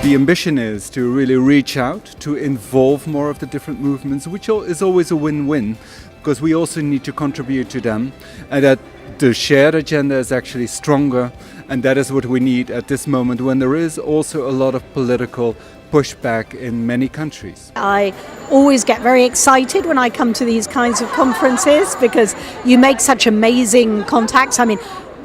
The ambition is to really reach out, to involve more of the different movements, which is always a win-win, because we also need to contribute to them, and that the shared agenda is actually stronger, and that is what we need at this moment when there is also a lot of political pushback in many countries. I always get very excited when I come to these kinds of conferences because you make such amazing contacts. I mean,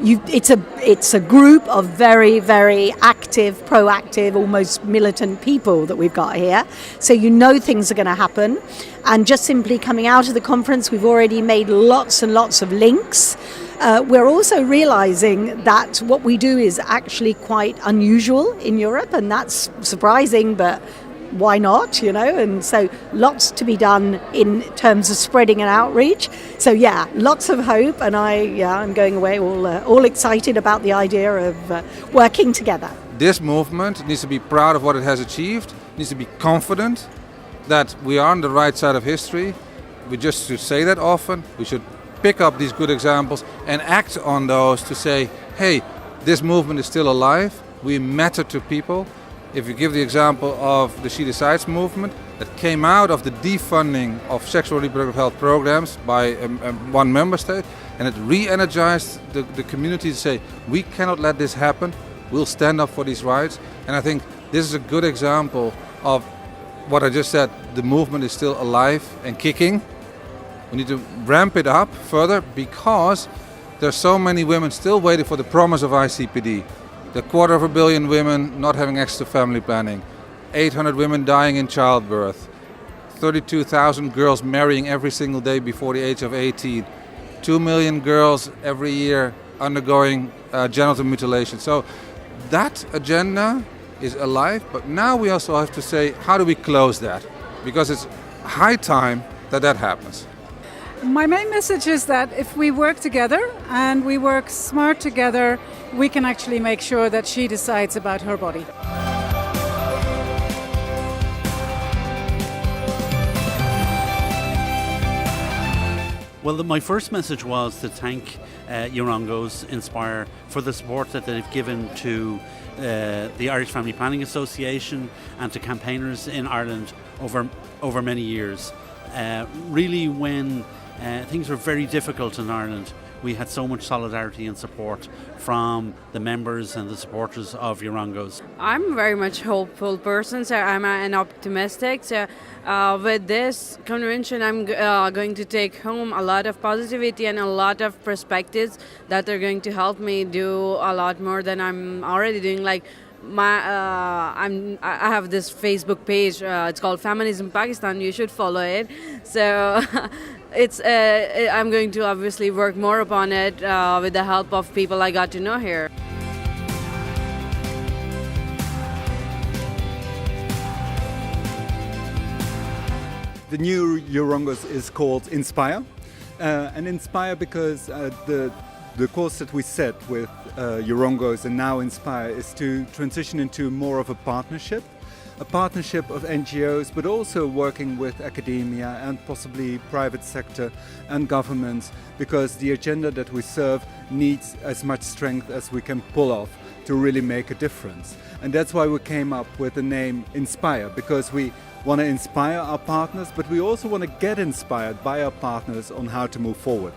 it's a group of very, very active, proactive, almost militant people that we've got here. So you know things are going to happen. And just simply coming out of the conference, we've already made lots and lots of links. We're also realizing that what we do is actually quite unusual in Europe, and that's surprising, but why not, and so lots to be done in terms of spreading and outreach. So yeah, lots of hope, and I'm going away all excited about the idea of working together. This movement needs to be proud of what it has achieved, needs to be confident that we are on the right side of history. We just should say that often. We should pick up these good examples and act on those to say, hey, this movement is still alive, we matter to people. If you give the example of the She Decides movement that came out of the defunding of sexual and reproductive health programs by one member state, and it re-energized the community to say, we cannot let this happen, we'll stand up for these rights. And I think this is a good example of what I just said, the movement is still alive and kicking. We need to ramp it up further because there's so many women still waiting for the promise of ICPD. The 250 million women not having access to family planning, 800 women dying in childbirth, 32,000 girls marrying every single day before the age of 18, 2 million girls every year undergoing genital mutilation. So that agenda is alive, but now we also have to say, how do we close that? Because it's high time that that happens. My main message is that if we work together and we work smart together, we can actually make sure that she decides about her body. Well, my first message was to thank Eurongos Inspire for the support that they've given to the Irish Family Planning Association and to campaigners in Ireland over many years. Really, when things were very difficult in Ireland, we had so much solidarity and support from the members and the supporters of Eurongos. I'm a very much hopeful person, so I'm an optimistic. So with this convention, I'm going to take home a lot of positivity and a lot of perspectives that are going to help me do a lot more than I'm already doing. Like I have this Facebook page. It's called Feminism Pakistan. You should follow it. So. I'm going to obviously work more upon it with the help of people I got to know here. The new Eurongos is called Inspire, and Inspire because the course that we set with Eurongos and now Inspire is to transition into more of a partnership of NGOs, but also working with academia and possibly private sector and governments, because the agenda that we serve needs as much strength as we can pull off to really make a difference. And that's why we came up with the name Inspire, because we want to inspire our partners, but we also want to get inspired by our partners on how to move forward.